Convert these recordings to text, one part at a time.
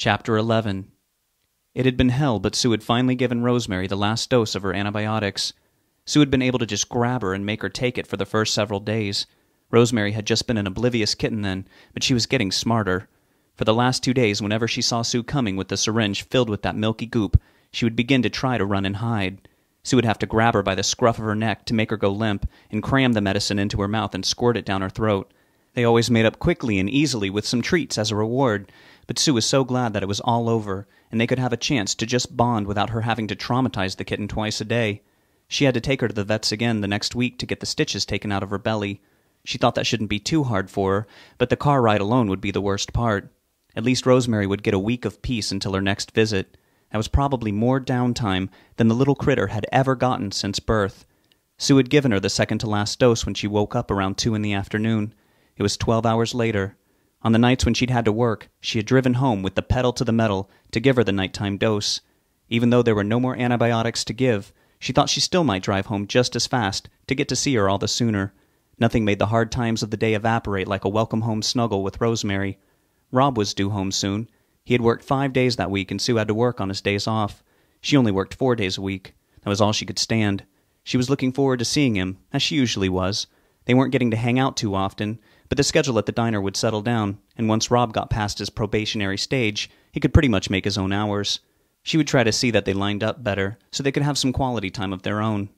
Chapter 11. It had been hell, but Sue had finally given Rosemary the last dose of her antibiotics. Sue had been able to just grab her and make her take it for the first several days. Rosemary had just been an oblivious kitten then, but she was getting smarter. For the last 2 days, whenever she saw Sue coming with the syringe filled with that milky goop, she would begin to try to run and hide. Sue would have to grab her by the scruff of her neck to make her go limp, and cram the medicine into her mouth and squirt it down her throat. They always made up quickly and easily with some treats as a reward, but Sue was so glad that it was all over, and they could have a chance to just bond without her having to traumatize the kitten twice a day. She had to take her to the vet's again the next week to get the stitches taken out of her belly. She thought that shouldn't be too hard for her, but the car ride alone would be the worst part. At least Rosemary would get a week of peace until her next visit. That was probably more downtime than the little critter had ever gotten since birth. Sue had given her the second-to-last dose when she woke up around 2 in the afternoon. It was 12 hours later. On the nights when she'd had to work, she had driven home with the pedal to the metal to give her the nighttime dose. Even though there were no more antibiotics to give, she thought she still might drive home just as fast to get to see her all the sooner. Nothing made the hard times of the day evaporate like a welcome-home snuggle with Rosemary. Rob was due home soon. He had worked 5 days that week, and Sue had to work on his days off. She only worked 4 days a week. That was all she could stand. She was looking forward to seeing him, as she usually was. They weren't getting to hang out too often, but the schedule at the diner would settle down, and once Rob got past his probationary stage, he could pretty much make his own hours. She would try to see that they lined up better, so they could have some quality time of their own.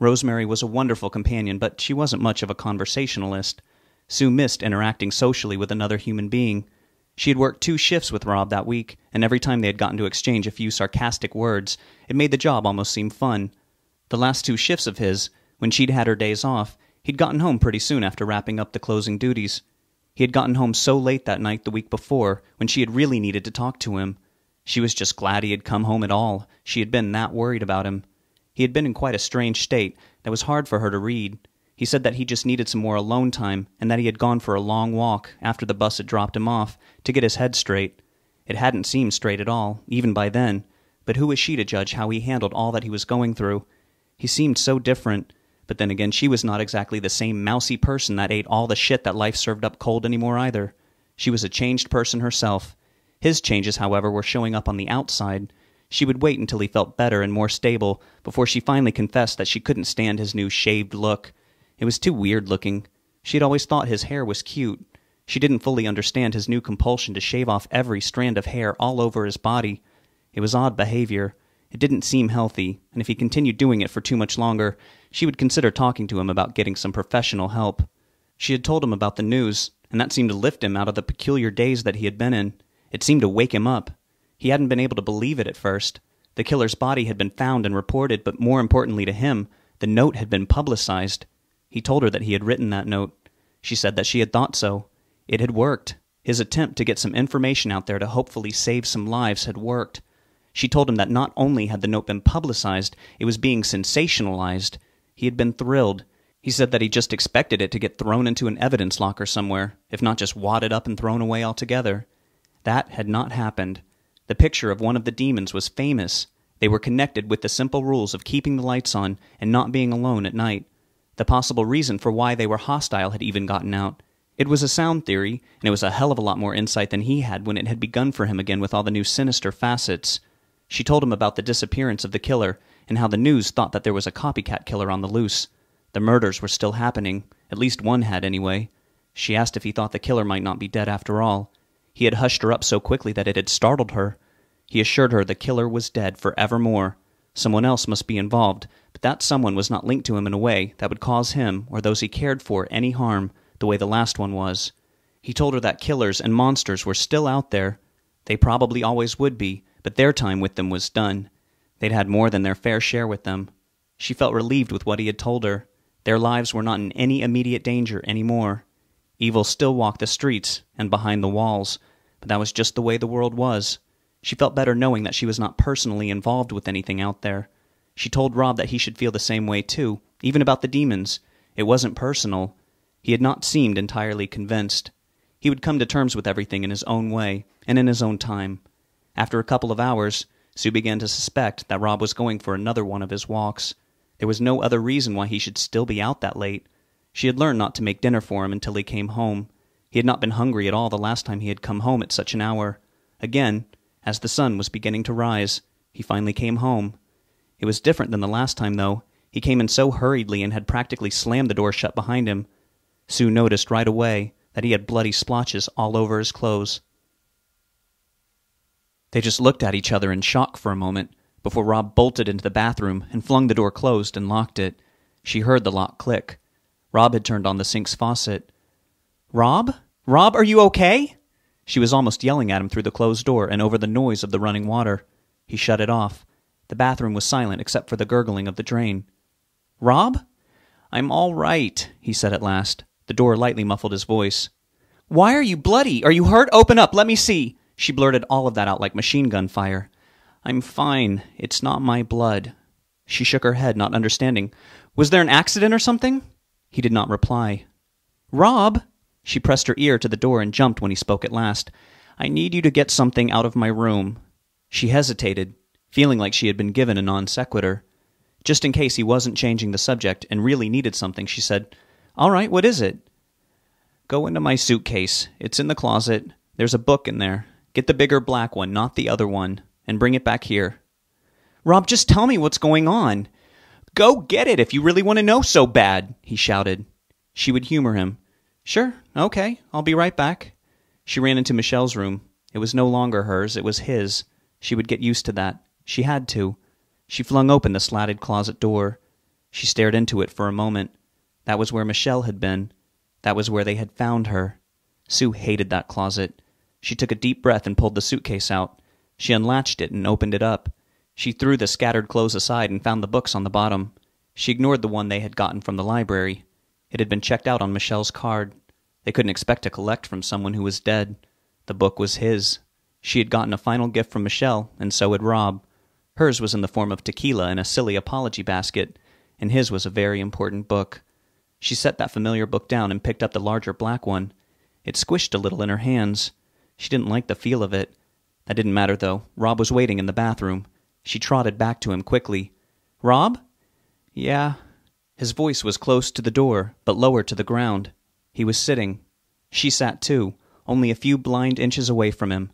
Rosemary was a wonderful companion, but she wasn't much of a conversationalist. Sue missed interacting socially with another human being. She had worked 2 shifts with Rob that week, and every time they had gotten to exchange a few sarcastic words, it made the job almost seem fun. The last 2 shifts of his, when she'd had her days off, he'd gotten home pretty soon after wrapping up the closing duties. He had gotten home so late that night the week before, when she had really needed to talk to him. She was just glad he had come home at all. She had been that worried about him. He had been in quite a strange state that was hard for her to read. He said that he just needed some more alone time, and that he had gone for a long walk after the bus had dropped him off to get his head straight. It hadn't seemed straight at all, even by then, but who was she to judge how he handled all that he was going through? He seemed so different, but then again she was not exactly the same mousy person that ate all the shit that life served up cold anymore either. She was a changed person herself. His changes, however, were showing up on the outside. She would wait until he felt better and more stable before she finally confessed that she couldn't stand his new shaved look. It was too weird-looking. She had always thought his hair was cute. She didn't fully understand his new compulsion to shave off every strand of hair all over his body. It was odd behavior. It didn't seem healthy, and if he continued doing it for too much longer, she would consider talking to him about getting some professional help. She had told him about the news, and that seemed to lift him out of the peculiar daze that he had been in. It seemed to wake him up. He hadn't been able to believe it at first. The killer's body had been found and reported, but more importantly to him, the note had been publicized. He told her that he had written that note. She said that she had thought so. It had worked. His attempt to get some information out there to hopefully save some lives had worked. She told him that not only had the note been publicized, it was being sensationalized. He had been thrilled. He said that he just expected it to get thrown into an evidence locker somewhere, if not just wadded up and thrown away altogether. That had not happened. The picture of one of the demons was famous. They were connected with the simple rules of keeping the lights on and not being alone at night. The possible reason for why they were hostile had even gotten out. It was a sound theory, and it was a hell of a lot more insight than he had when it had begun for him again with all the new sinister facets. She told him about the disappearance of the killer, and how the news thought that there was a copycat killer on the loose. The murders were still happening, at least one had anyway. She asked if he thought the killer might not be dead after all. He had hushed her up so quickly that it had startled her. He assured her the killer was dead forevermore. Someone else must be involved, but that someone was not linked to him in a way that would cause him or those he cared for any harm, the way the last one was. He told her that killers and monsters were still out there. They probably always would be, but their time with them was done. They'd had more than their fair share with them. She felt relieved with what he had told her. Their lives were not in any immediate danger anymore. Evil still walked the streets and behind the walls, but that was just the way the world was. She felt better knowing that she was not personally involved with anything out there. She told Rob that he should feel the same way too, even about the demons. It wasn't personal. He had not seemed entirely convinced. He would come to terms with everything in his own way, and in his own time. After a couple of hours, Sue began to suspect that Rob was going for another one of his walks. There was no other reason why he should still be out that late. She had learned not to make dinner for him until he came home. He had not been hungry at all the last time he had come home at such an hour. Again, As the sun was beginning to rise, he finally came home. It was different than the last time, though. He came in so hurriedly and had practically slammed the door shut behind him. Sue noticed right away that he had bloody splotches all over his clothes. They just looked at each other in shock for a moment before Rob bolted into the bathroom and flung the door closed and locked it. She heard the lock click. Rob had turned on the sink's faucet. "Rob? Rob, are you okay?" She was almost yelling at him through the closed door and over the noise of the running water. He shut it off. The bathroom was silent except for the gurgling of the drain. "Rob?" "I'm all right," he said at last. The door lightly muffled his voice. "Why are you bloody? Are you hurt? Open up, let me see." She blurted all of that out like machine gun fire. "I'm fine. It's not my blood." She shook her head, not understanding. "Was there an accident or something?" He did not reply. "Rob?" She pressed her ear to the door and jumped when he spoke at last. "I need you to get something out of my room." She hesitated, feeling like she had been given a non sequitur. Just in case he wasn't changing the subject and really needed something, she said, "All right, what is it?" "Go into my suitcase. It's in the closet. There's a book in there. Get the bigger black one, not the other one, and bring it back here." "Rob, just tell me what's going on." "Go get it if you really want to know so bad," he shouted. She would humor him. "Sure, okay, I'll be right back." She ran into Michelle's room. It was no longer hers, it was his. She would get used to that. She had to. She flung open the slatted closet door. She stared into it for a moment. That was where Michelle had been. That was where they had found her. Sue hated that closet. She took a deep breath and pulled the suitcase out. She unlatched it and opened it up. She threw the scattered clothes aside and found the books on the bottom. She ignored the one they had gotten from the library. It had been checked out on Michelle's card. They couldn't expect to collect from someone who was dead. The book was his. She had gotten a final gift from Michelle, and so had Rob. Hers was in the form of tequila in a silly apology basket, and his was a very important book. She set that familiar book down and picked up the larger black one. It squished a little in her hands. She didn't like the feel of it. That didn't matter, though. Rob was waiting in the bathroom. She trotted back to him quickly. "Rob?" "Yeah." His voice was close to the door, but lower to the ground. He was sitting. She sat too, only a few blind inches away from him.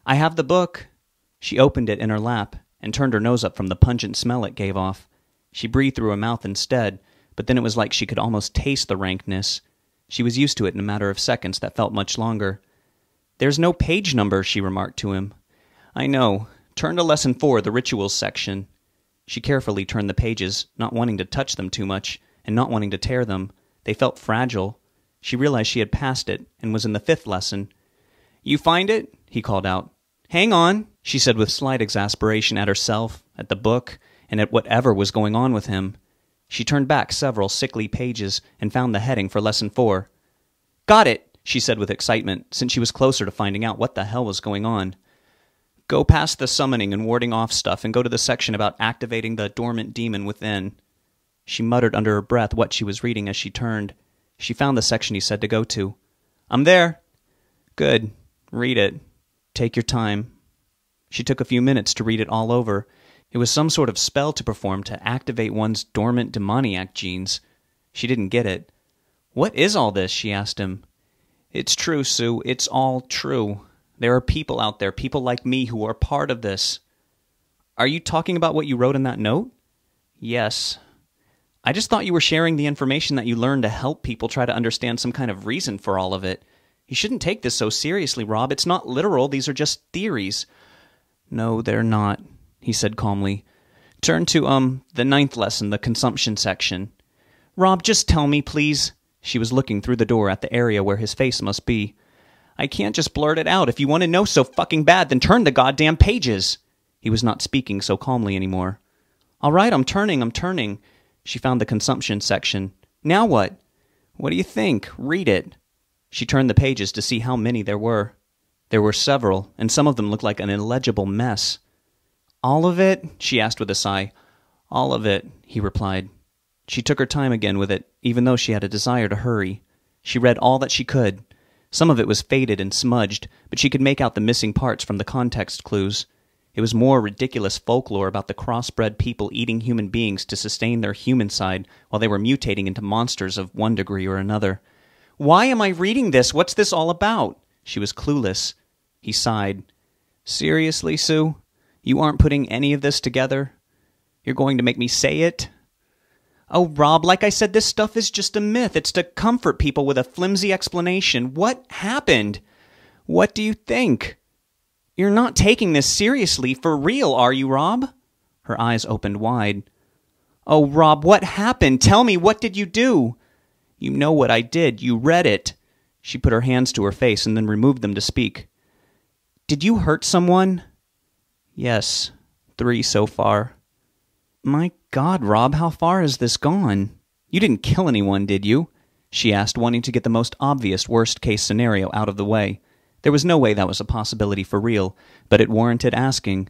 "I have the book." She opened it in her lap and turned her nose up from the pungent smell it gave off. She breathed through her mouth instead, but then it was like she could almost taste the rankness. She was used to it in a matter of seconds that felt much longer. "There's no page number," she remarked to him. "I know. Turn to Lesson 4, the Rituals section." She carefully turned the pages, not wanting to touch them too much, and not wanting to tear them. They felt fragile. She realized she had passed it, and was in the 5th lesson. "You find it?" he called out. "Hang on," she said with slight exasperation at herself, at the book, and at whatever was going on with him. She turned back several sickly pages and found the heading for Lesson 4. "Got it," she said with excitement, since she was closer to finding out what the hell was going on. "Go past the summoning and warding off stuff and go to the section about activating the dormant demon within." She muttered under her breath what she was reading as she turned. She found the section he said to go to. "I'm there." "Good. Read it. Take your time." She took a few minutes to read it all over. It was some sort of spell to perform to activate one's dormant demoniac genes. She didn't get it. "What is all this?" she asked him. "It's true, Sue. It's all true. There are people out there, people like me, who are part of this." "Are you talking about what you wrote in that note?" "Yes." "I just thought you were sharing the information that you learned to help people try to understand some kind of reason for all of it. You shouldn't take this so seriously, Rob. It's not literal. These are just theories." "No, they're not," he said calmly. "Turn to, the 9th lesson, the consumption section." "Rob, just tell me, please." She was looking through the door at the area where his face must be. "I can't just blurt it out. If you want to know so fucking bad, then turn the goddamn pages." He was not speaking so calmly anymore. "All right, I'm turning. She found the consumption section. "Now what?" "What do you think? Read it." She turned the pages to see how many there were. There were several, and some of them looked like an illegible mess. "All of it?" she asked with a sigh. "All of it," he replied. She took her time again with it, even though she had a desire to hurry. She read all that she could. Some of it was faded and smudged, but she could make out the missing parts from the context clues. It was more ridiculous folklore about the crossbred people eating human beings to sustain their human side while they were mutating into monsters of one degree or another. "Why am I reading this? What's this all about?" She was clueless. He sighed. Seriously, Sue? You aren't putting any of this together? You're going to make me say it? Oh, Rob, like I said, this stuff is just a myth. It's to comfort people with a flimsy explanation. What happened? What do you think? You're not taking this seriously, for real, are you, Rob? Her eyes opened wide. Oh, Rob, what happened? Tell me, what did you do? You know what I did. You read it. She put her hands to her face and then removed them to speak. Did you hurt someone? Yes, 3 so far. My God, Rob, how far has this gone? You didn't kill anyone, did you? She asked, wanting to get the most obvious worst-case scenario out of the way. There was no way that was a possibility for real, but it warranted asking.